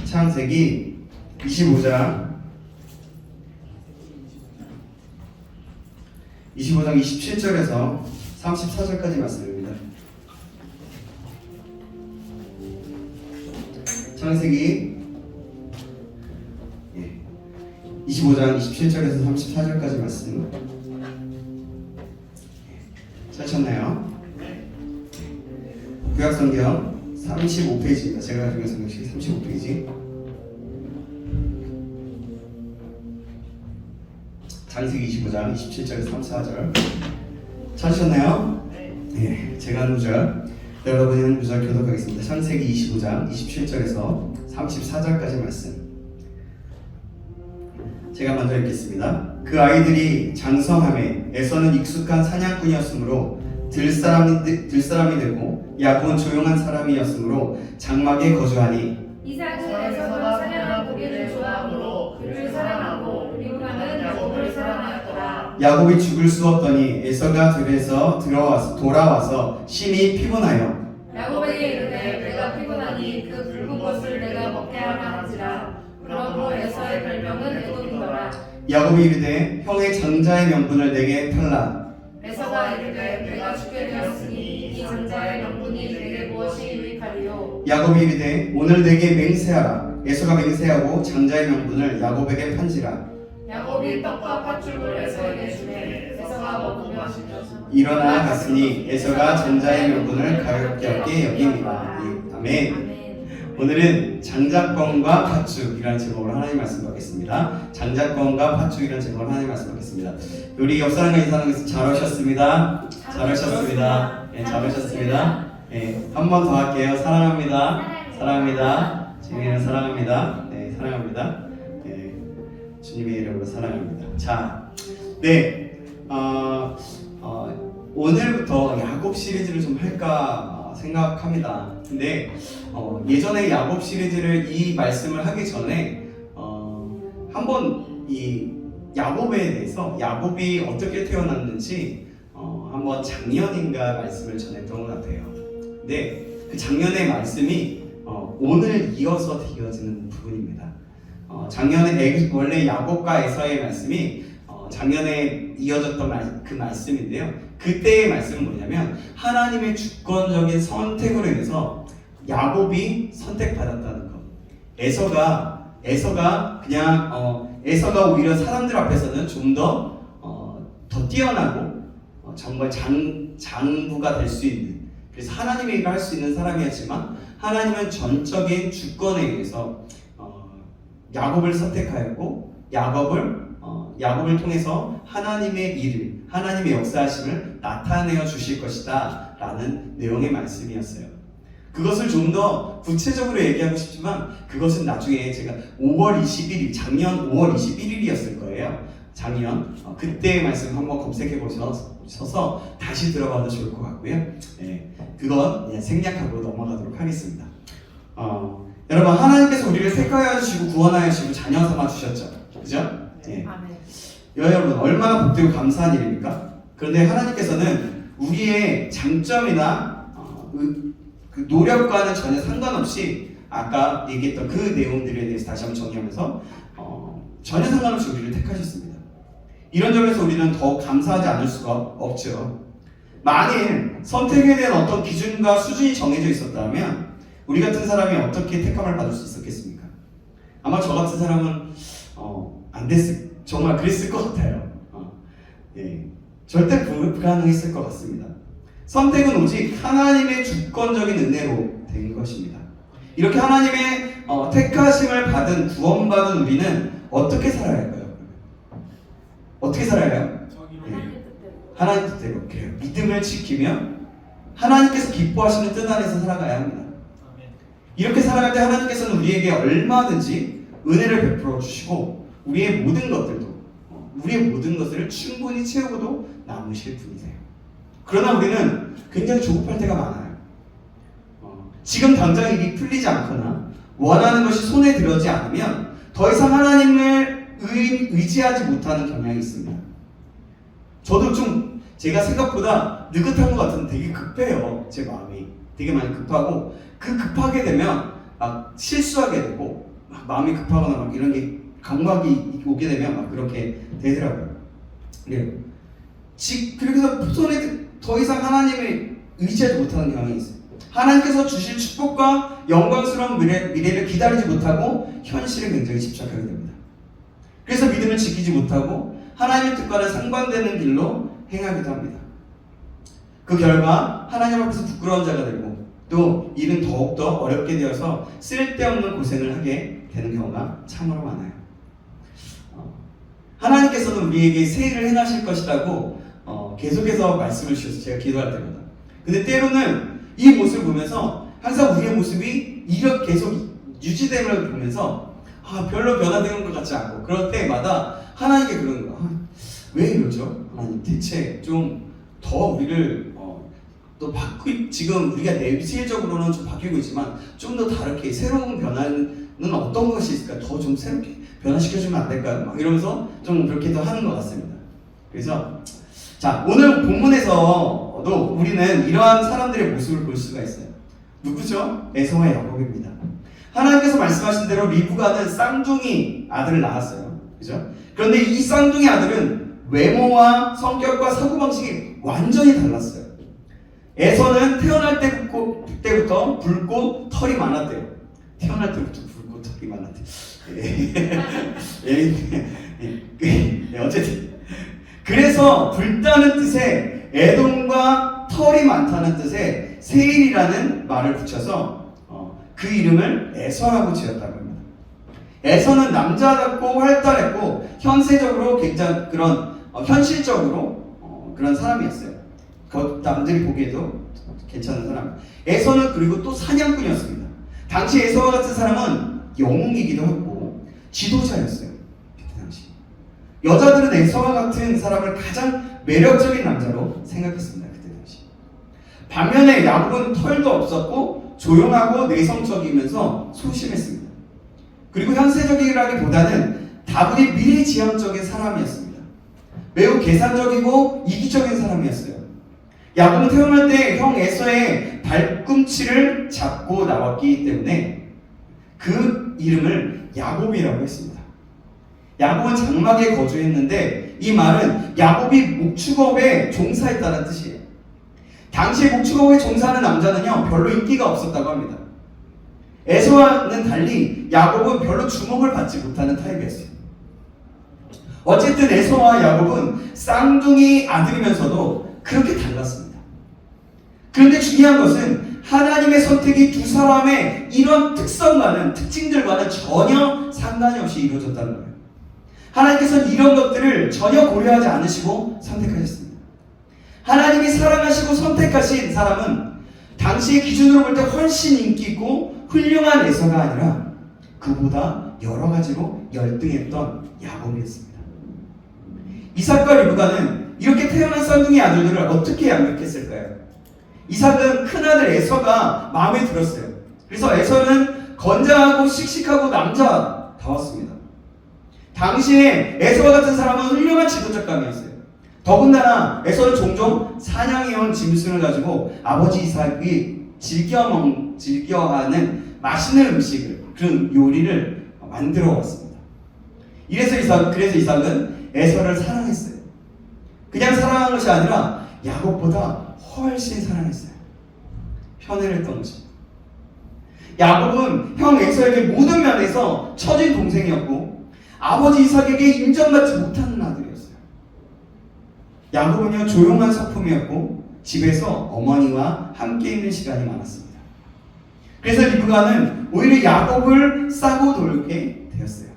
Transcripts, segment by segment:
창세기 25장 27절에서 34절까지 말씀입니다. 창세기 25장 27절에서 34절까지 말씀 찾으셨나요? 구약성경 35페이지입니다. 제가 가지고 있는 성경식 35페이지. 창세기 25장 27절에서 34절 찾으셨나요? 네. 제가 한 구절, 여러분이 한 구절 교독하겠습니다. 창세기 25장 27절에서 34절까지 말씀. 제가 먼저 읽겠습니다. 그 아이들이 장성함에 에서는 익숙한 사냥꾼이었으므로 들사람이 되고 야곱은 조용한 사람이었으므로 장막에 거주하니 이삭은 에서가 사냥한 고기를 좋아하므로 그를 사랑하고 리브가는 야곱을 사랑하였더라. 야곱이 죽을 수 없더니 에서가 들에서 돌아와서 심히 피곤하여 야곱에게 이르되 내가 피곤하니 그 굵은 것을 내가 먹게 하라 한지라. 그러므로 에서의 별명은 에돔이더라. 야곱이 이르되 형의 장자의 명분을 내게 팔라. 에서가 이르되 내가 죽게 되었으니 이 장자의 명분이 내게 무엇이 유익하리요. 야곱이 이르되 오늘 내게 맹세하라. 에서가 맹세하고 장자의 명분을 야곱에게 판지라. 야곱이 떡과 팥죽을 에서에게 주매 에서가 먹으며 일어나 갔으니 에서가 장자의 명분을 가볍게 여깁니다. 아멘. 오늘은 장자권과 팥죽이라는 제목으로 하나님 말씀 받겠습니다. 장자권과 팥죽이라는 제목으로 하나님 말씀 받겠습니다. 우리 옆 사람과 인사하는 것을 잘 오셨습니다. 잘 오셨습니다. 네, 잘 오셨습니다. 네, 한 번 더 할게요. 사랑합니다. 주님을 사랑합니다. 네, 사랑합니다. 네, 주님의 이름으로 사랑합니다. 자, 네, 오늘부터 야곱 시리즈를 좀 할까 생각합니다. 근데 예전에 야곱 시리즈를 이 말씀을 하기 전에 한번 이 야곱에 대해서 야곱이 어떻게 태어났는지 한번 작년인가 말씀을 전했던 것 같아요. 근데 그 작년의 말씀이 오늘 이어서 이어지는 부분입니다. 작년에 원래 야곱과 에서의 말씀이 작년에 이어졌던 그 말씀인데요. 그때의 말씀은 뭐냐면 하나님의 주권적인 선택으로 인해서 야곱이 선택받았다는 것. 에서가 오히려 사람들 앞에서는 좀 더 뛰어나고 정말 장부가 될 수 있는, 그래서 하나님의 일을 할 수 있는 사람이었지만 하나님은 전적인 주권에 의해서 야곱을 선택하였고 야곱을 통해서 하나님의 일을, 하나님의 역사하심을 나타내어 주실 것이다 라는 내용의 말씀이었어요. 그것을 좀 더 구체적으로 얘기하고 싶지만 그것은 나중에 제가 작년 5월 21일이었을 거예요. 작년 그때의 말씀 한번 검색해 보셔서 다시 들어봐도 좋을 것 같고요. 네, 그건 그냥 생략하고 넘어가도록 하겠습니다. 여러분, 하나님께서 우리를 택하여 주시고 구원하여 주시고 자녀 삼아 주셨죠. 그죠? 네. 여러분, 얼마나 복되고 감사한 일입니까? 그런데 하나님께서는 우리의 장점이나 그 노력과는 전혀 상관없이 아까 얘기했던 그 내용들에 대해서 다시 한번 정리하면서 전혀 상관없이 우리를 택하셨습니다. 이런 점에서 우리는 더 감사하지 않을 수가 없죠. 만일 선택에 대한 어떤 기준과 수준이 정해져 있었다면 우리 같은 사람이 어떻게 택함을 받을 수 있었겠습니까? 아마 저 같은 사람은 정말 그랬을 것 같아요. 예, 절대 불가능했을 것 같습니다. 선택은 오직 하나님의 주권적인 은혜로 된 것입니다. 이렇게 하나님의 택하심을 받은, 구원받은 우리는 어떻게 살아야 할까요? 어떻게 살아야 해요? 하나님 뜻대로. 그래요. 믿음을 지키며 하나님께서 기뻐하시는 뜻 안에서 살아가야 합니다. 이렇게 살아갈 때 하나님께서는 우리에게 얼마든지 은혜를 베풀어 주시고 우리의 모든 것들을 충분히 채우고도 남으실 분이세요. 그러나 우리는 굉장히 조급할 때가 많아요. 지금 당장 일이 풀리지 않거나 원하는 것이 손에 들어오지 않으면 더 이상 하나님을 의지하지 못하는 경향이 있습니다. 저도 좀 제가 생각보다 느긋한 것 같은데 되게 급해요. 제 마음이 되게 많이 급하고, 그 급하게 되면 막 실수하게 되고 막 마음이 급하거나 막 이런 게 강박이 오게 되면 막 그렇게 되더라고요. 그래요. 그래서 손에 더 이상 하나님을 의지하지 못하는 경향이 있어요. 하나님께서 주실 축복과 영광스러운 미래를 기다리지 못하고 현실에 굉장히 집착하게 됩니다. 그래서 믿음을 지키지 못하고 하나님의 뜻과는 상반되는 길로 행하기도 합니다. 그 결과 하나님 앞에서 부끄러운 자가 되고 또 일은 더욱더 어렵게 되어서 쓸데없는 고생을 하게 되는 경우가 참으로 많아요. 하나님께서는 우리에게 새 일을 행하실 것이라고 계속해서 말씀을 주셔서 제가 기도할 때마다, 근데 때로는 이 모습을 보면서 항상 우리의 모습이 이렇게 계속 유지되는 걸 보면서 별로 변화되는 것 같지 않고, 그럴 때마다 하나님께 그러는 거야. 왜 이러죠? 하나님 대체 좀 더 우리를 또 지금 우리가 내실적으로는 좀 바뀌고 있지만 좀 더 다르게 새로운 변화는 어떤 것이 있을까? 더 좀 새롭게 변화시켜주면 안 될까요? 막 이러면서 좀 그렇게 더 하는 것 같습니다. 그래서 자, 오늘 본문에서도 우리는 이러한 사람들의 모습을 볼 수가 있어요. 누구죠? 에서와 야곱입니다. 하나님께서 말씀하신 대로 리브가는 쌍둥이 아들을 낳았어요. 그죠? 그런데 이 쌍둥이 아들은 외모와 성격과 사고방식이 완전히 달랐어요. 에서는 태어날 때부터 붉고 털이 많았대요. 태어날 때부터 붉고 털이 많았대요. 어쨌든 그래서 붉다는 뜻에 에돔과 털이 많다는 뜻에 세일이라는 말을 붙여서 그 이름을 에서라고 지었다고 합니다. 에서는 남자답고 활달했고 현세적으로 굉장히 현실적으로 그런 사람이었어요. 남들이 보기에도 괜찮은 사람. 에서는 그리고 또 사냥꾼이었습니다. 당시 에서와 같은 사람은 영웅이기도 하고 지도자였어요. 그때 당시 여자들은 에서와 같은 사람을 가장 매력적인 남자로 생각했습니다. 그때 당시. 반면에 야곱은 털도 없었고 조용하고 내성적이면서 소심했습니다. 그리고 현세적이라기보다는 다분히 미래지향적인 사람이었습니다. 매우 계산적이고 이기적인 사람이었어요. 야곱은 태어날 때 형 에서의 발꿈치를 잡고 나왔기 때문에 그 이름을 야곱이라고 했습니다. 야곱은 장막에 거주했는데 이 말은 야곱이 목축업에 종사했다는 뜻이에요. 당시에 목축업에 종사하는 남자는요 별로 인기가 없었다고 합니다. 에서와는 달리 야곱은 별로 주목을 받지 못하는 타입이었어요. 어쨌든 에서와 야곱은 쌍둥이 아들이면서도 그렇게 달랐습니다. 그런데 중요한 것은 하나님의 선택이 두 사람의 이런 특징들과는 전혀 상관이 없이 이루어졌다는 거예요. 하나님께서는 이런 것들을 전혀 고려하지 않으시고 선택하셨습니다. 하나님이 사랑하시고 선택하신 사람은 당시의 기준으로 볼 때 훨씬 인기 있고 훌륭한 에서가 아니라 그보다 여러 가지로 열등했던 야곱이었습니다. 이삭과 리브가는 이렇게 태어난 쌍둥이 아들들을 어떻게 양육했을까요? 이삭은 큰아들 에서가 마음에 들었어요. 그래서 에서는 건장하고 씩씩하고 남자다웠습니다. 당시에 에서와 같은 사람은 훌륭한 지도자감이었어요. 더군다나 에서는 종종 사냥해온 짐승을 가지고 아버지 이삭이 즐겨하는 맛있는 음식을, 그런 요리를 만들어 왔습니다. 그래서 이삭은 에서를 사랑했어요. 그냥 사랑한 것이 아니라 야곱보다 훨씬 사랑했어요. 편애했던 것입니다. 야곱은 형 에서에게 모든 면에서 처진 동생이었고 아버지 이삭에게 인정받지 못하는 아들이었어요. 야곱은요 조용한 성품이었고 집에서 어머니와 함께 있는 시간이 많았습니다. 그래서 리브가는 오히려 야곱을 싸고 놀게 되었어요.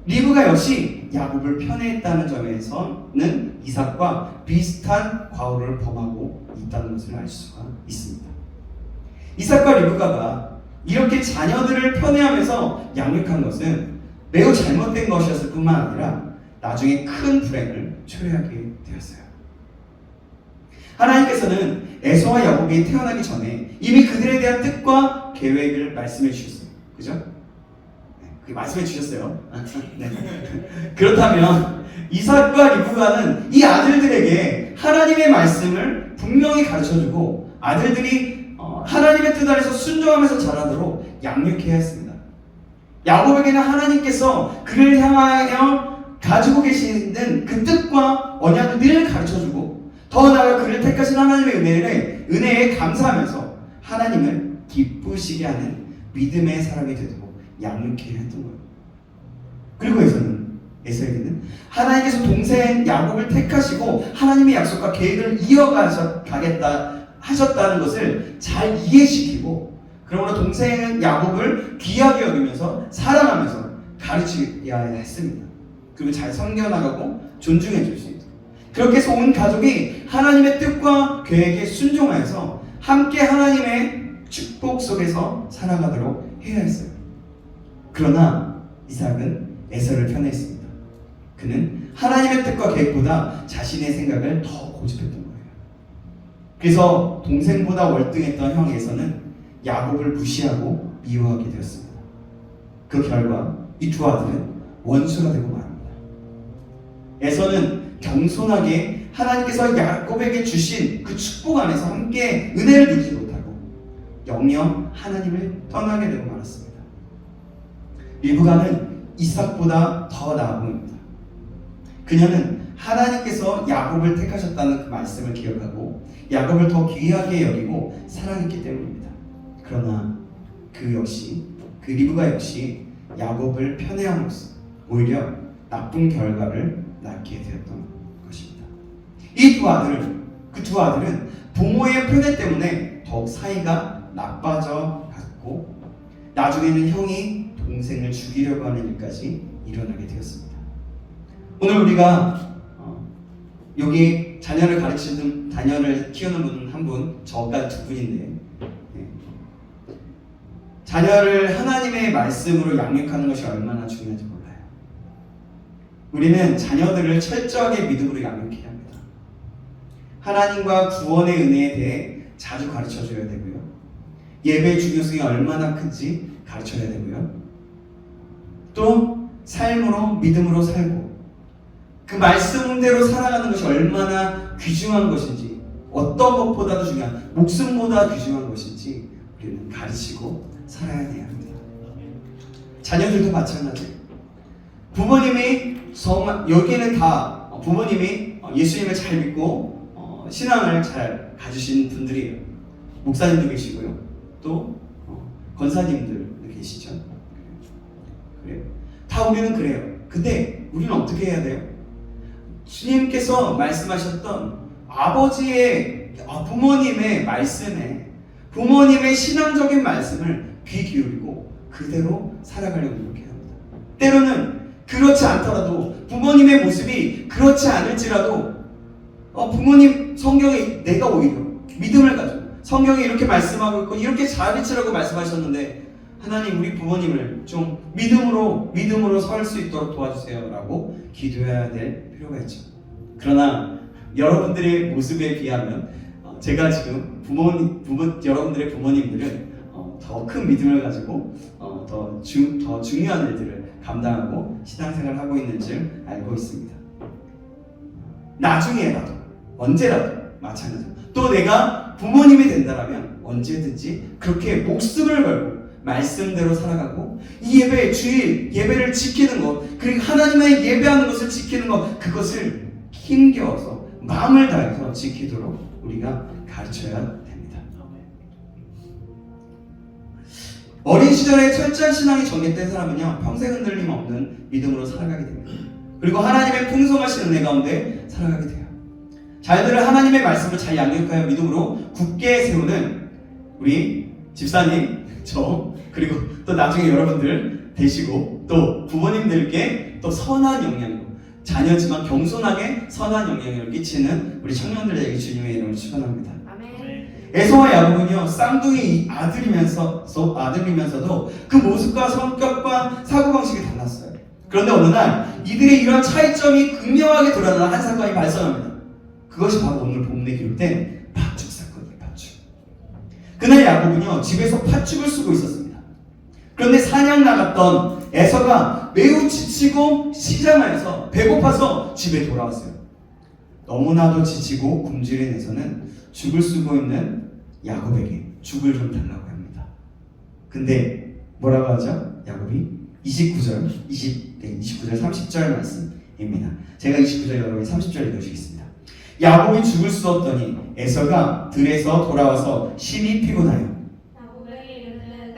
리브가 역시 야곱을 편애했다는 점에서는 이삭과 비슷한 과오를 범하고 있다는 것을 알 수가 있습니다. 이삭과 리브가가 이렇게 자녀들을 편애하면서 양육한 것은 매우 잘못된 것이었을 뿐만 아니라 나중에 큰 불행을 초래하게 되었어요. 하나님께서는 에서와 야곱이 태어나기 전에 이미 그들에 대한 뜻과 계획을 말씀해 주셨어요. 그죠? 네, 말씀해 주셨어요. 네. 그렇다면 이삭과 리브가는 이 아들들에게 하나님의 말씀을 분명히 가르쳐주고 아들들이 하나님의 뜻 안에서 순종하면서 자라도록 양육해야 했습니다. 야곱에게는 하나님께서 그를 향하여 가지고 계시는 그 뜻과 언약을 늘 가르쳐주고 더 나아가 그를 택하신 하나님의 은혜에 감사하면서 하나님을 기쁘시게 하는 믿음의 사람이 되도록 양육해야 했던 거예요. 그리고 에서에게는 하나님께서 동생 야곱을 택하시고 하나님의 약속과 계획을 이어가겠다 하셨다는 것을 잘 이해시키고, 그러므로 동생 야곱을 귀하게 여기면서 사랑하면서 가르쳐야 했습니다. 그리고 잘 섬겨나가고 존중해 줄 수 있도록, 그렇게 해서 온 가족이 하나님의 뜻과 계획에 순종하여서 함께 하나님의 축복 속에서 살아가도록 해야 했어요. 그러나 이삭은 에서를 편애했습니다. 그는 하나님의 뜻과 계획보다 자신의 생각을 더 고집했던 거예요. 그래서 동생보다 월등했던 형 에서는 야곱을 무시하고 미워하게 되었습니다. 그 결과 이 두 아들은 원수가 되고 말합니다. 에서는 겸손하게 하나님께서 야곱에게 주신 그 축복 안에서 함께 은혜를 누리지 못하고 영영 하나님을 떠나게 되고 말았습니다. 리브가는 이삭보다 더 나아 보입니다. 그녀는 하나님께서 야곱을 택하셨다는 그 말씀을 기억하고 야곱을 더 귀하게 여기고 사랑했기 때문입니다. 그러나 그 리브가 역시 야곱을 편애함으로써 오히려 나쁜 결과를 낳게 되었던 것입니다. 그 두 아들은 부모의 편애 때문에 더욱 사이가 나빠져 갔고 나중에는 형이 동생을 죽이려고 하는 일까지 일어나게 되었습니다. 오늘 우리가 여기 자녀를 키우는 분 한 분, 저가 두 분인데, 자녀를 하나님의 말씀으로 양육하는 것이 얼마나 중요한지 몰라요. 우리는 자녀들을 철저하게 믿음으로 양육해야 합니다. 하나님과 구원의 은혜에 대해 자주 가르쳐줘야 되고요. 예배의 중요성이 얼마나 큰지 가르쳐야 되고요. 또 삶으로 믿음으로 살고 그 말씀대로 살아가는 것이 얼마나 귀중한 것인지, 어떤 것보다도 중요한, 목숨보다 귀중한 것인지 우리는 가르치고 살아야 해야 합니다. 자녀들도 마찬가지예요. 부모님이 여기는 다 부모님이 예수님을 잘 믿고 신앙을 잘 가지신 분들이에요. 목사님도 계시고요. 또 권사님들 계시죠. 그래요. 다 우리는 그래요. 근데 우리는 어떻게 해야 돼요? 주님께서 말씀하셨던 부모님의 말씀에, 부모님의 신앙적인 말씀을 귀 기울이고 그대로 살아가려고 노력해야 합니다. 때로는 그렇지 않더라도 부모님의 모습이 그렇지 않을지라도 부모님 성경에 내가 오히려 믿음을 가지고 성경에 이렇게 말씀하고 있고 이렇게 가르치라고 말씀하셨는데 하나님 우리 부모님을 좀 믿음으로 설 수 있도록 도와주세요 라고 기도해야 될 필요가 있죠. 그러나 여러분들의 모습에 비하면 제가 지금 여러분들의 부모님들은 더 큰 믿음을 가지고 더 중요한 일들을 감당하고 신앙생활을 하고 있는 줄 알고 있습니다. 나중에라도 언제라도 마찬가지로 또 내가 부모님이 된다라면 언제든지 그렇게 목숨을 걸고 말씀대로 살아가고 이 예배, 주일 예배를 지키는 것, 그리고 하나님의 예배하는 것을 지키는 것, 그것을 힘겨워서 마음을 다해서 지키도록 우리가 가르쳐야 됩니다. 어린 시절에 철저한 신앙이 정립된 사람은요 평생 흔들림 없는 믿음으로 살아가게 됩니다. 그리고 하나님의 풍성하신 은혜 가운데 살아가게 돼요. 자녀들을 하나님의 말씀을 잘 양육하여 믿음으로 굳게 세우는 우리 집사님, 저, 그리고 또 나중에 여러분들 되시고 또 부모님들께 또 선한 영향력, 자녀지만 겸손하게 선한 영향력을 끼치는 우리 청년들에게 주님의 이름을 축원합니다. 에서와 야곱은요 쌍둥이 아들이면서도 그 모습과 성격과 사고방식이 달랐어요. 그런데 어느 날 이들의 이러한 차이점이 극명하게 드러나는 한 사건이 발생합니다. 그것이 바로 오늘 본문에 기록된 팥죽 사건이에요. 팥죽. 그날 야곱은요 집에서 팥죽을 쓰고 있었습니다. 그런데 사냥 나갔던 에서가 매우 지치고 시장에서 배고파서 집에 돌아왔어요. 너무나도 지치고 굶주린 에서는 죽을 쓰고 있는 야곱에게 죽을 좀 달라고 합니다. 근데 뭐라고 하죠? 야곱이 29절, 29절 30절 말씀입니다. 제가 29절 여러분이 30절 읽어주겠습니다. 야곱이 죽을 수 없더니 에서가 들에서 돌아와서 심히 피곤하여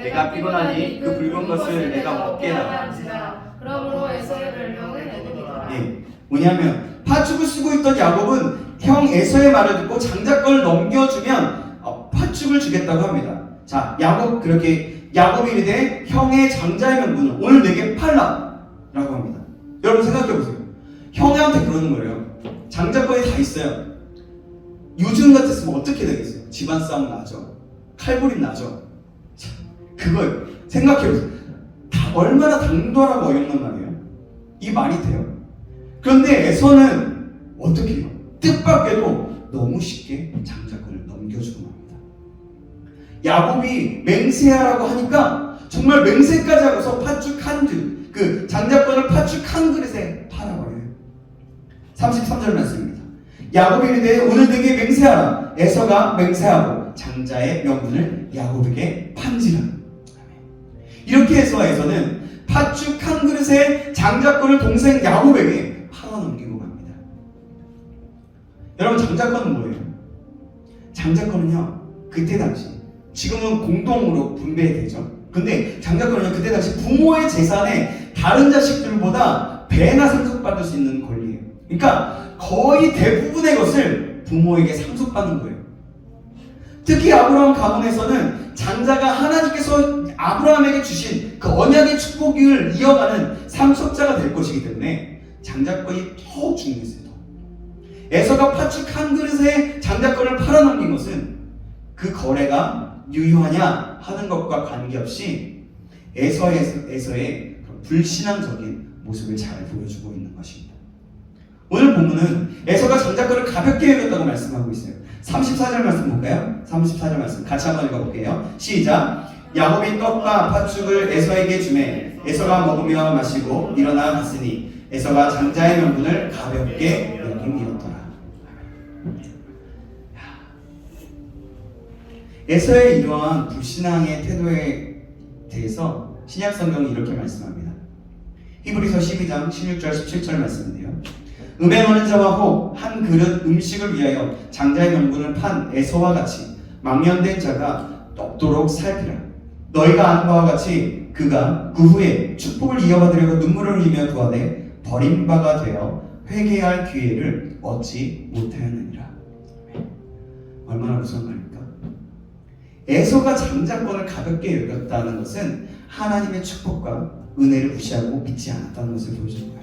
내가 피곤하니 그 붉은 것을 내가 먹게라 한지라. 그러므로 에서의 별명은 에돔이더라. 예, 뭐냐면 팥죽을 쓰고 있던 야곱은 형 에서의 말을 듣고 장자권을 넘겨주면 팥죽을 주겠다고 합니다. 자, 야곱이 이르되 형의 장자의 명분을 오늘 내게 팔라 라고 합니다. 여러분 생각해보세요. 형한테 그러는 거예요. 장자권이 다 있어요. 요즘 같았으면 어떻게 되겠어요? 집안 싸움 나죠. 칼부림 나죠. 그걸 생각해보세요. 얼마나 당돌하고 어이없는 말이에요. 이 말이 돼요. 그런데 에서는 어떻게 해요? 뜻밖에도 너무 쉽게 장자권을 넘겨주고 맙니다. 야곱이 맹세하라고 하니까 정말 맹세까지 하고서 그 장자권을 팥죽 한 그릇에 팔아버려요. 33절 말씀입니다. 야곱이 이르되 오늘 내게 맹세하라. 에서가 맹세하고 장자의 명분을 야곱에게 판지라. 이렇게 해서 에서는 팥죽 한 그릇에 장자권을 동생 야곱에게 팔아넘기고 갑니다. 여러분 장자권은 뭐예요? 장자권은요 그때 당시 지금은 공동으로 분배되죠. 근데 장자권은요 그때 당시 부모의 재산에 다른 자식들보다 배나 상속받을 수 있는 권리예요. 그러니까 거의 대부분의 것을 부모에게 상속받는 거예요. 특히 아브라함 가문에서는 장자가 하나님께서 아브라함에게 주신 그 언약의 축복을 이어가는 상속자가 될 것이기 때문에 장자권이 더욱 중요했어요. 에서가 팥죽 한 그릇에 장자권을 팔아넘긴 것은 그 거래가 유효하냐 하는 것과 관계없이 에서의 불신앙적인 모습을 잘 보여주고 있는 것입니다. 오늘 본문은 에서가 장자권을 가볍게 여겼다고 말씀하고 있어요. 34절 말씀 볼까요? 34절 말씀 같이 한번 읽어볼게요. 시작. 야곱이 떡과 팥죽을 에서에게 주매 에서가 먹으며 마시고 일어나 갔으니 에서가 장자의 명분을 가볍게 여김이었더라. 에서의 이러한 불신앙의 태도에 대해서 신약성경은 이렇게 말씀합니다. 히브리서 12장 16절 17절 말씀인데요. 음행하는 자와 혹 한 그릇 음식을 위하여 장자의 명분을 판 에서와 같이 망령된 자가 없도록 살피라. 너희가 아는 바와 같이 그가 그 후에 축복을 이어받으려고 눈물을 흘리며 구하되 버린 바가 되어 회개할 기회를 얻지 못하였느니라. 얼마나 무서운 말입니까? 에서가 장자권을 가볍게 여겼다는 것은 하나님의 축복과 은혜를 무시하고 믿지 않았다는 것을 보여주는 거예요.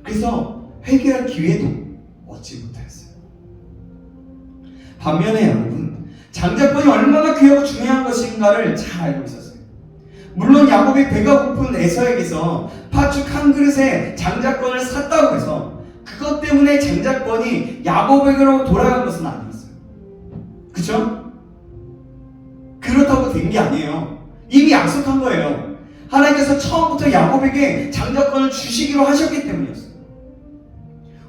그래서 회개할 기회도 얻지 못했어요. 반면에 야곱은 장자권이 얼마나 귀하고 중요한 것인가를 잘 알고 있었어요. 물론 야곱이 배가 고픈 에서에게서 팥죽 한 그릇에 장자권을 샀다고 해서 그것 때문에 장자권이 야곱에게로 돌아간 것은 아니었어요. 그쵸? 그렇다고 된 게 아니에요. 이미 약속한 거예요. 하나님께서 처음부터 야곱에게 장자권을 주시기로 하셨기 때문이었어요.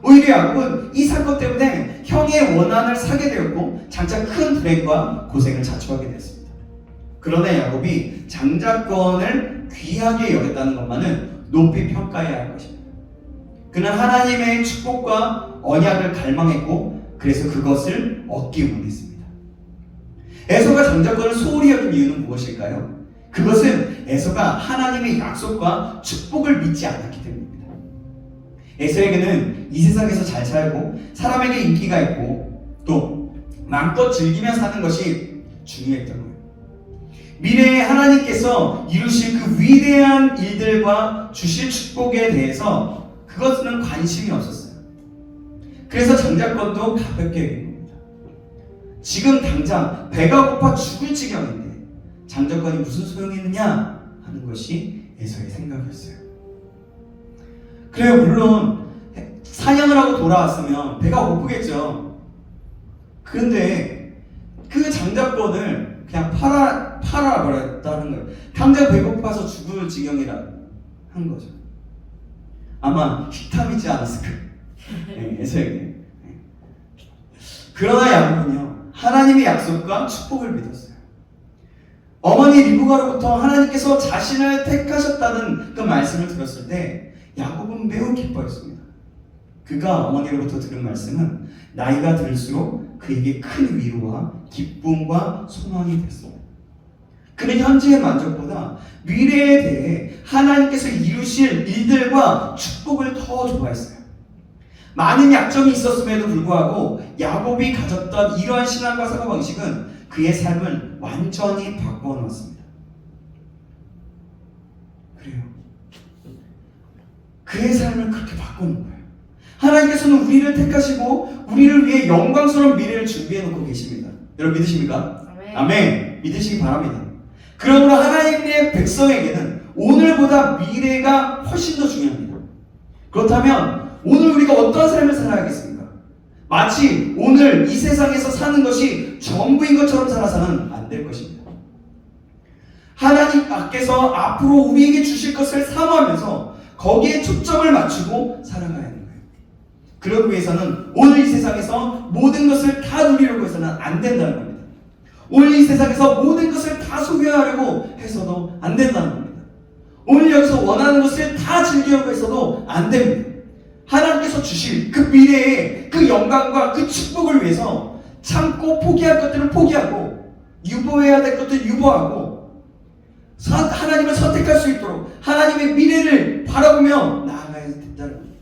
오히려 야곱은 이 사건 때문에 형의 원한을 사게 되었고 장차 큰 불행과 고생을 자초하게 되었습니다. 그러나 야곱이 장자권을 귀하게 여겼다는 것만은 높이 평가해야 할 것입니다. 그는 하나님의 축복과 언약을 갈망했고 그래서 그것을 얻기 원했습니다. 에서가 장자권을 소홀히 여긴 이유는 무엇일까요? 그것은 에서가 하나님의 약속과 축복을 믿지 않았기 때문입니다. 에서에게는 이 세상에서 잘 살고 사람에게 인기가 있고 또 마음껏 즐기며 사는 것이 중요했던 거예요. 미래에 하나님께서 이루실 그 위대한 일들과 주실 축복에 대해서 그것은 관심이 없었어요. 그래서 장자권도 가볍게 여긴 겁니다. 지금 당장 배가 고파 죽을 지경인데 장자권이 무슨 소용이 있느냐 하는 것이 에서의 생각이었어요. 그래요, 물론 사냥을 하고 돌아왔으면 배가 고프겠죠. 그런데 그 장자권을 그냥 팔아버렸다는 거예요. 당장 배고파서 죽을 지경이라 한 거죠. 아마 식탐이지 않았을까요? 네, 에서에게. 네. 그러나 야곱은요 하나님의 약속과 축복을 믿었어요. 어머니 리브가로부터 하나님께서 자신을 택하셨다는 그 말씀을 들었을 때 야곱은 매우 기뻐했습니다. 그가 어머니로부터 들은 말씀은 나이가 들수록 그에게 큰 위로와 기쁨과 소망이 됐습니다. 그는 현재의 만족보다 미래에 대해 하나님께서 이루실 일들과 축복을 더 좋아했어요. 많은 약점이 있었음에도 불구하고 야곱이 가졌던 이러한 신앙과 사고방식은 그의 삶을 완전히 바꿔놓았습니다. 그래요. 그의 삶을 그렇게 바꿔놓은 거예요. 하나님께서는 우리를 택하시고 우리를 위해 영광스러운 미래를 준비해놓고 계십니다. 여러분 믿으십니까? 아멘. 믿으시기 바랍니다. 그러므로 하나님의 백성에게는 오늘보다 미래가 훨씬 더 중요합니다. 그렇다면 오늘 우리가 어떠한 삶을 살아야겠습니까? 마치 오늘 이 세상에서 사는 것이 전부인 것처럼 살아서는 안 될 것입니다. 하나님께서 앞으로 우리에게 주실 것을 사모하면서 거기에 초점을 맞추고 살아가야 하는 거예요. 그러기 위해서는 오늘 이 세상에서 모든 것을 다 누리려고 해서는 안 된다는 겁니다. 오늘 이 세상에서 모든 것을 다 소유하려고 해서도 안 된다는 겁니다. 오늘 여기서 원하는 것을 다 즐기려고 해서도 안 됩니다. 하나님께서 주실 그 미래의 그 영광과 그 축복을 위해서 참고 포기할 것들을 포기하고 유보해야 될 것들을 유보하고 하나님을 선택할 수 있도록 하나님의 미래를 바라보며 나아가야 된다는 겁니다.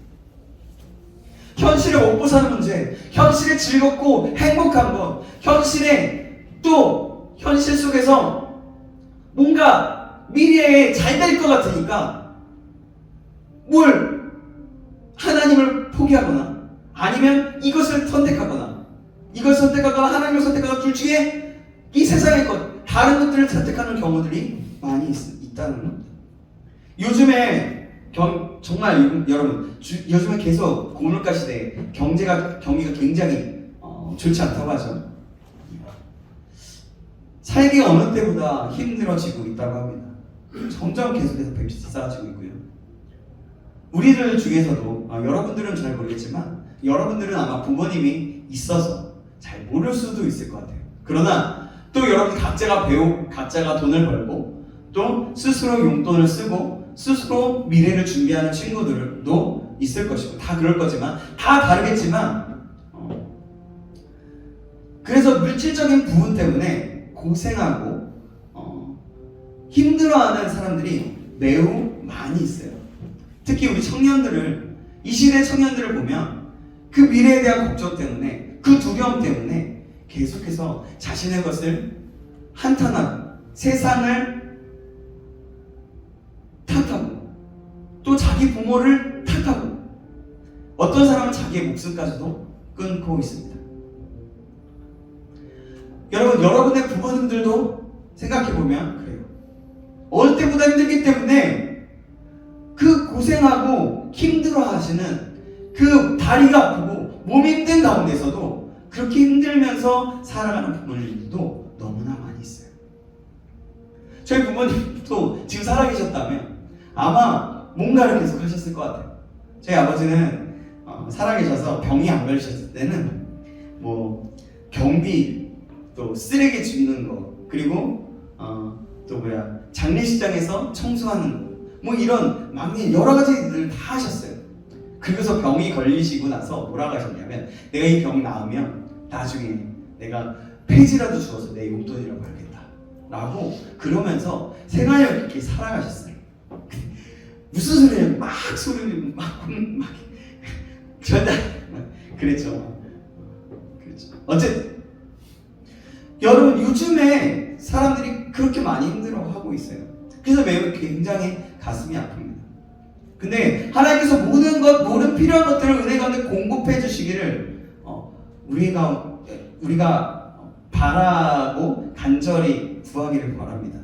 현실에 먹고 사는 문제, 현실에 즐겁고 행복한 것, 현실에 또 현실 속에서 뭔가 미래에 잘 될 것 같으니까 뭘 하나님을 포기하거나 아니면 이것을 선택하거나 이걸 선택하거나 하나님을 선택하거나 둘 중에 이 세상의 것 다른 것들을 선택하는 경우들이 많이 있다는 겁니다. 요즘에 정말 여러분 요즘에 계속 고물가 시대에 경기가 굉장히 좋지 않다고 하죠. 살기 어느 때보다 힘들어지고 있다고 합니다. 점점 계속해서 비싸지고 있고요. 우리들 중에서도 여러분들은 잘 모르겠지만 여러분들은 아마 부모님이 있어서 잘 모를 수도 있을 것 같아요. 그러나 또 여러분 각자가 돈을 벌고 또 스스로 용돈을 쓰고 스스로 미래를 준비하는 친구들도 있을 것이고 다 그럴 거지만 다 다르겠지만 그래서 물질적인 부분 때문에 고생하고 힘들어하는 사람들이 매우 많이 있어요. 특히 우리 청년들을 이 시대 청년들을 보면 그 미래에 대한 걱정 때문에 그 두려움 때문에 계속해서 자신의 것을 한탄하고 세상을 탓하고 또 자기 부모를 탓하고 어떤 사람은 자기의 목숨까지도 끊고 있습니다. 여러분의 부모님들도 생각해보면 그래요. 어릴 때보다 힘들기 때문에 그 고생하고 힘들어하시는 그 다리가 아프고 몸이 힘든 가운데서도 그렇게 힘들면서 살아가는 부모님들도 너무나 많이 있어요. 저희 부모님도 지금 살아계셨다면 아마 뭔가를 계속 하셨을 것 같아요. 저희 아버지는 살아계셔서 병이 안 걸리셨을 때는 뭐 경비 또 쓰레기 줍는 거 그리고 또 장례식장에서 청소하는 거 뭐 이런 막린 여러 가지 일을 다 하셨어요. 그래서 병이 걸리시고 나서 뭐라고 하셨냐면 내가 이 병 나으면 나중에 내가 폐지라도 주어서 내 용돈이라고 하겠다 라고 그러면서 생활력 있게 살아가셨어요. 무슨 소리예요? 막 소리를 막 저다 그랬죠. 어쨌든 여러분 요즘에 사람들이 그렇게 많이 힘들어하고 있어요. 그래서 매우 굉장히 가슴이 아픕니다. 근데 하나님께서 모든 필요한 것들을 은혜 가운데 공급해 주시기를 우리가 바라고 간절히 구하기를 바랍니다.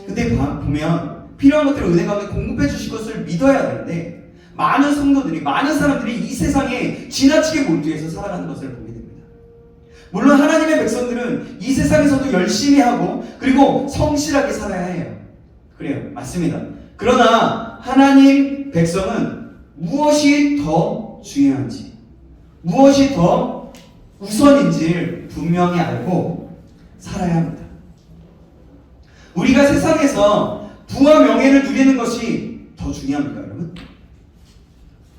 근데 보면 필요한 것들을 은혜 가운데 공급해 주실 것을 믿어야 하는데 많은 성도들이 많은 사람들이 이 세상에 지나치게 몰두해서 살아가는 것을 보게 됩니다. 물론 하나님의 백성들은 이 세상에서도 열심히 하고 그리고 성실하게 살아야 해요. 그래요. 맞습니다. 그러나 하나님 백성은 무엇이 더 중요한지 무엇이 더 우선인지를 분명히 알고 살아야 합니다. 우리가 세상에서 부와 명예를 누리는 것이 더 중요합니까, 여러분?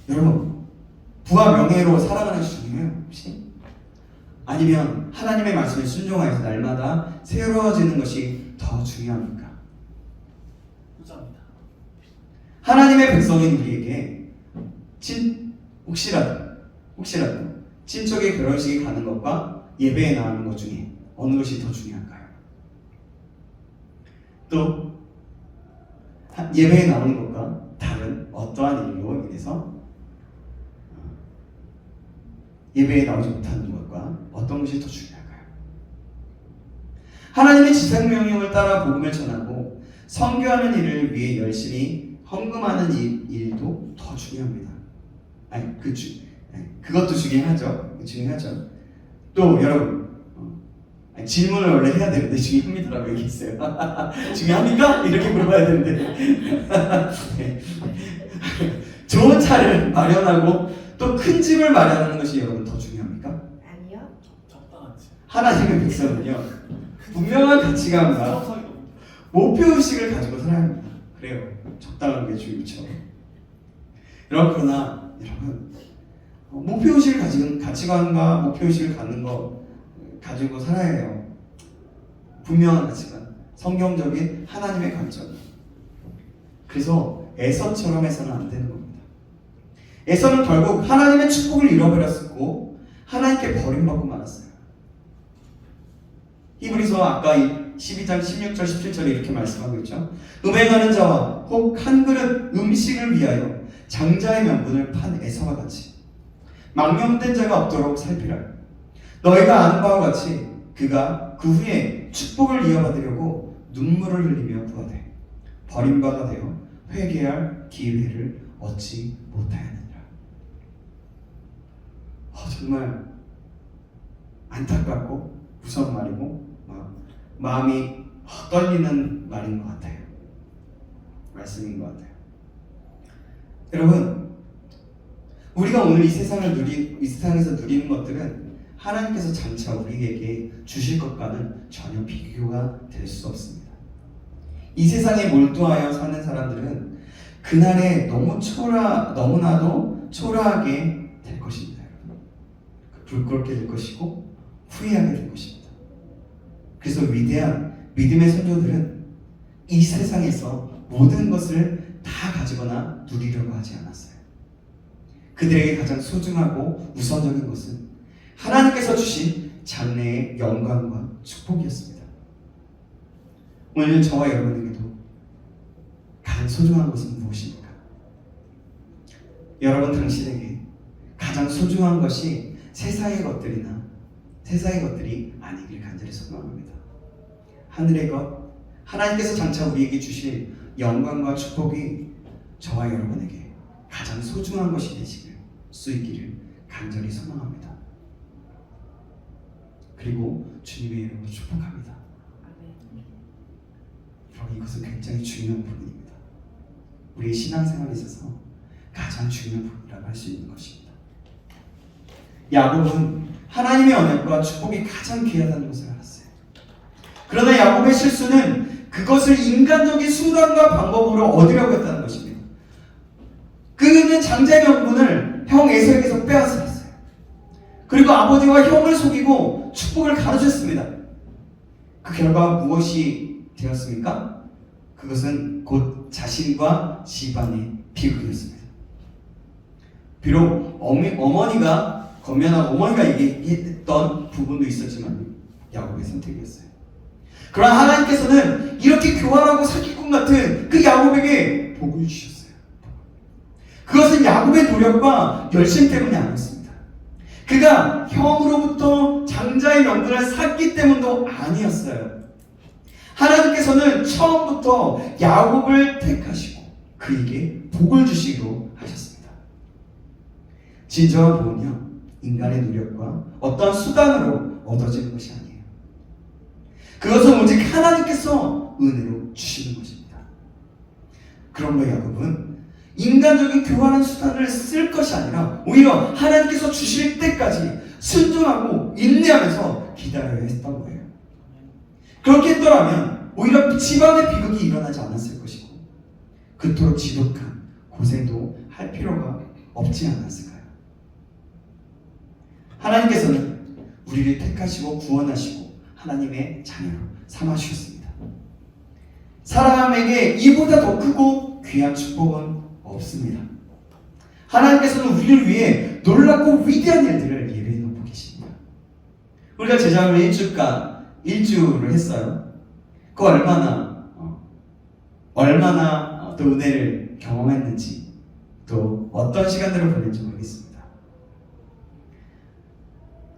여러분, 부와 명예로 살아가는 것이 중요해요, 혹시? 아니면 하나님의 말씀에 순종하여서 날마다 새로워지는 것이 더 중요합니까? 후자입니다. 하나님의 백성인 우리에게 혹시라도 친척의 결혼식에 가는 것과 예배에 나가는 것 중에 어느 것이 더 중요할까요? 또 예배에 나오는 것과 다른 어떠한 일로 인해서 예배에 나오지 못하는 것과 어떤 것이 더 중요할까요? 하나님의 지상명령을 따라 복음을 전하고 선교하는 일을 위해 열심히 헌금하는 일도 더 중요합니다. 그것도 중요하죠. 또 여러분 질문을 원래 해야 되는데 중요합니다라고 얘기했어요. 중요합니까? 이렇게 물어봐야 되는데 네. 좋은 차를 마련하고 또 큰 집을 마련하는 것이 여러분 더 중요합니까? 아니요. 적당하지. 하나님의 백성은요 분명한 가치관과 목표의식을 가지고 살아야 합니다. 그래요. 적당한 게 중요죠. 그러나 여러분 목표의식을 가지고 가치관과 목표의식을 갖는 거 가지고 살아야 해요. 분명한 가치관, 성경적인 하나님의 관점. 그래서 에서처럼 해서는 안 되는 겁니다. 에서는 결국 하나님의 축복을 잃어버렸고 하나님께 버림받고 말았어요. 히브리서 아까 12장 16절 17절에 이렇게 말씀하고 있죠. 음행하는 자와 혹 한 그릇 음식을 위하여 장자의 명분을 판 에서와 같이 망령된 자가 없도록 살피라. 너희가 아는 바와 같이 그가 그 후에 축복을 이어받으려고 눈물을 흘리며 구하되 버림받아 되어 회개할 기회를 얻지 못하였느니라. 정말 안타깝고 무서운 말이고 마음이 떨리는 말인 것 같아요. 말씀인 것 같아요. 여러분, 우리가 오늘 이 세상에서 누리는 것들은 하나님께서 장차 우리에게 주실 것과는 전혀 비교가 될 수 없습니다. 이 세상에 몰두하여 사는 사람들은 그날에 너무나도 초라하게 될 것입니다. 부끄럽게 될 것이고 후회하게 될 것입니다. 그래서 위대한 믿음의 선조들은 이 세상에서 모든 것을 다 가지거나 누리려고 하지 않았어요. 그들에게 가장 소중하고 우선적인 것은 하나님께서 주신 장래의 영광과 축복이었습니다. 오늘 저와 여러분에게도 가장 소중한 것은 무엇입니까? 여러분 당신에게 가장 소중한 것이 세상의 것들이 아니길 간절히 소망합니다. 하늘의 것, 하나님께서 장차 우리에게 주실 영광과 축복이 저와 여러분에게 가장 소중한 것이 되실 수 있기를 간절히 소망합니다. 그리고 주님의 이름으로 축복합니다. 여러분, 이것은 굉장히 중요한 부분입니다. 우리의 신앙생활에 있어서 가장 중요한 부분이라고 할 수 있는 것입니다. 야곱은 하나님의 언약과 축복이 가장 귀하다는 것을 알았어요. 그러나 야곱의 실수는 그것을 인간적인 수단과 방법으로 얻으려고 했다는 것입니다. 그는 장자의 명분을 형 에서에게서 빼앗았어요. 그리고 아버지와 형을 속이고 축복을 가르쳤습니다. 그 결과 무엇이 되었습니까? 그것은 곧 자신과 집안의 비극이었습니다. 비록 어머니가 얘기했던 부분도 있었지만 야곱의 선택이었어요. 그러나 하나님께서는 이렇게 교활하고 사기꾼 같은 그 야곱에게 복을 주셨어요. 그것은 야곱의 노력과 열심 때문이 아니었습니다. 그가 형으로부터 장자의 명분을 샀기 때문도 아니었어요. 하나님께서는 처음부터 야곱을 택하시고 그에게 복을 주시기로 하셨습니다. 진정한 복은요, 인간의 노력과 어떠한 수단으로 얻어지는 것이 아니에요. 그것은 오직 하나님께서 은혜로 주시는 것입니다. 그러므로 야곱은 인간적인 교활한 수단을 쓸 것이 아니라 오히려 하나님께서 주실 때까지 순종하고 인내하면서 기다려야 했던 거예요. 그렇게 했더라면 오히려 집안의 비극이 일어나지 않았을 것이고 그토록 지독한 고생도 할 필요가 없지 않았을까요? 하나님께서는 우리를 택하시고 구원하시고 하나님의 자녀로 삼아주셨습니다. 사람에게 이보다 더 크고 귀한 축복은 없습니다. 하나님께서는 우리를 위해 놀랍고 위대한 일들을 예배해 놓고 계십니다. 우리가 제자를 일주를 했어요. 그 얼마나 또 은혜를 경험했는지 또 어떤 시간들을 보냈는지 모르겠습니다.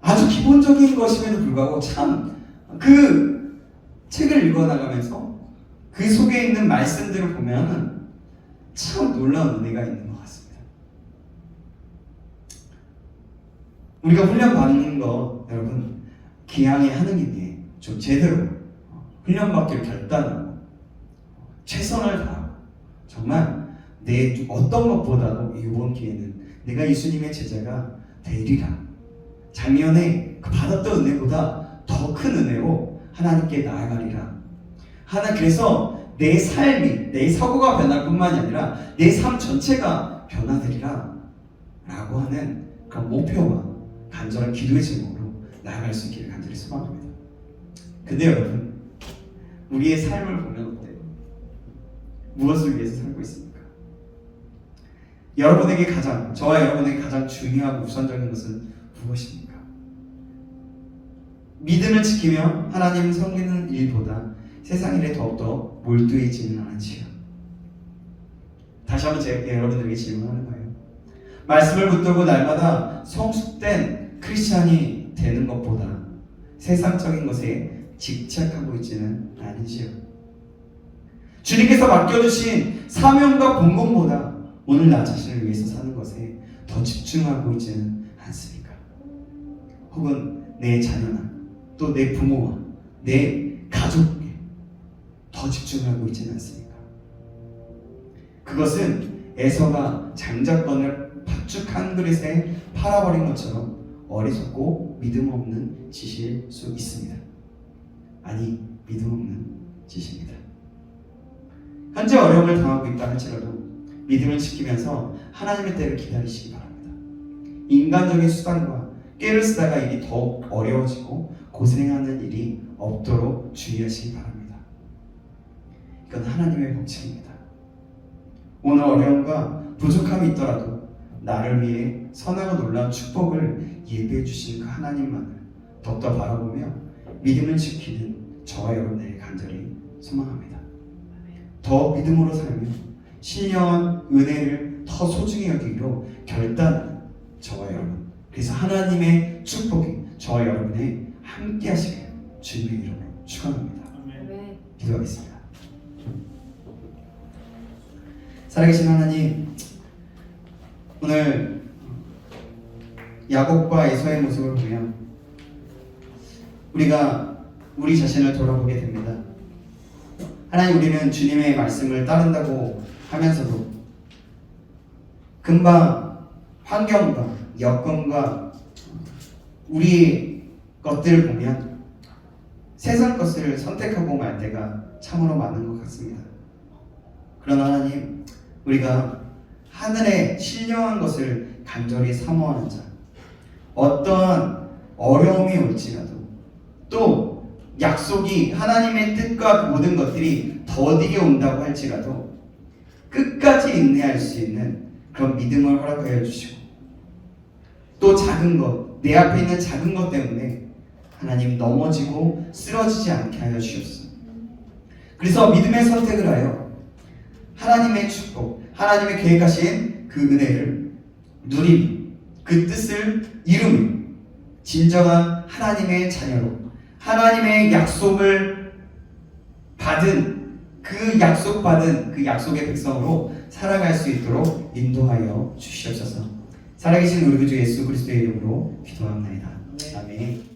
아주 기본적인 것임에도 불구하고 참 그 책을 읽어나가면서 그 속에 있는 말씀들을 보면 참 놀라운 은혜가 있는 것 같습니다. 우리가 훈련받는 거 여러분 기양의 하느님이 좀 제대로 훈련받기를 결단하고 최선을 다하고 정말 내 어떤 것보다도 이번 기회는 내가 예수님의 제자가 되리라. 작년에 받았던 은혜보다 더 큰 은혜로 하나님께 나아가리라. 그래서 내 삶이 내 사고가 변할 뿐만이 아니라 내 삶 전체가 변화되리라 라고 하는 그런 목표와 간절한 기도의 제목으로 나아갈 수 있기를 간절히 소망합니다. 근데 여러분 우리의 삶을 보면 어때요? 무엇을 위해서 살고 있습니까? 저와 여러분에게 가장 중요하고 우선적인 것은 무엇입니까? 믿음을 지키며 하나님을 섬기는 일보다 세상 일에 더욱더 몰두해지는 않지요. 다시 한번 제가 여러분들에게 질문하는 거예요. 말씀을 붙들고 날마다 성숙된 크리스찬이 되는 것보다 세상적인 것에 집착하고 있지는 않으시요. 주님께서 맡겨주신 사명과 본분보다 오늘 나 자신을 위해서 사는 것에 더 집중하고 있지는 않습니까? 혹은 내 자녀나 또 내 부모와 내 가족에 더 집중하고 있지는 않습니까? 그것은 에서가 장자권을 팥죽 한 그릇에 팔아버린 것처럼 어리석고 믿음 없는 짓일 수 있습니다. 아니, 믿음 없는 짓입니다. 현재 어려움을 당하고 있다 할지라도 믿음을 지키면서 하나님의 때를 기다리시기 바랍니다. 인간적인 수단과 꾀를 쓰다가 일이 더욱 어려워지고 고생하는 일이 없도록 주의하시기 바랍니다. 이건 하나님의 법칙입니다. 오늘 어려움과 부족함이 있더라도 나를 위해 선하고 놀라운 축복을 예비해 주신 그 하나님만을 더욱더 바라보며 믿음을 지키는 저와 여러분에게 간절히 소망합니다. 더 믿음으로 살며 신령한 은혜를 더 소중히 여기기로 결단한 저와 여러분, 그래서 하나님의 축복이 저와 여러분에 함께 하시길 주님의 이름으로 축원합니다. 아멘. 기도하겠습니다. 살아계신 하나님, 오늘 야곱과 에서의 모습을 보면 우리가 우리 자신을 돌아보게 됩니다. 하나님, 우리는 주님의 말씀을 따른다고 하면서도 금방 환경과 여건과 우리 것들을 보면 세상 것을 선택하고 말 때가 참으로 많은 것 같습니다. 그러나 하나님, 우리가 하늘의 신령한 것을 간절히 사모하는 자, 어떠한 어려움이 올지라도 또 약속이 하나님의 뜻과 그 모든 것들이 더디게 온다고 할지라도 끝까지 인내할 수 있는 그런 믿음을 허락하여 주시고 또 작은 것, 내 앞에 있는 작은 것 때문에 하나님 넘어지고 쓰러지지 않게 하여 주옵소서. 그래서 믿음의 선택을 하여 하나님의 축복, 하나님의 계획하신 그 은혜를 누리며 그 뜻을 이루며 진정한 하나님의 자녀로 하나님의 약속을 받은 그 약속의 백성으로 살아갈 수 있도록 인도하여 주시옵소서. 살아계신 우리 구주 예수 그리스도의 이름으로 기도합니다. 아멘.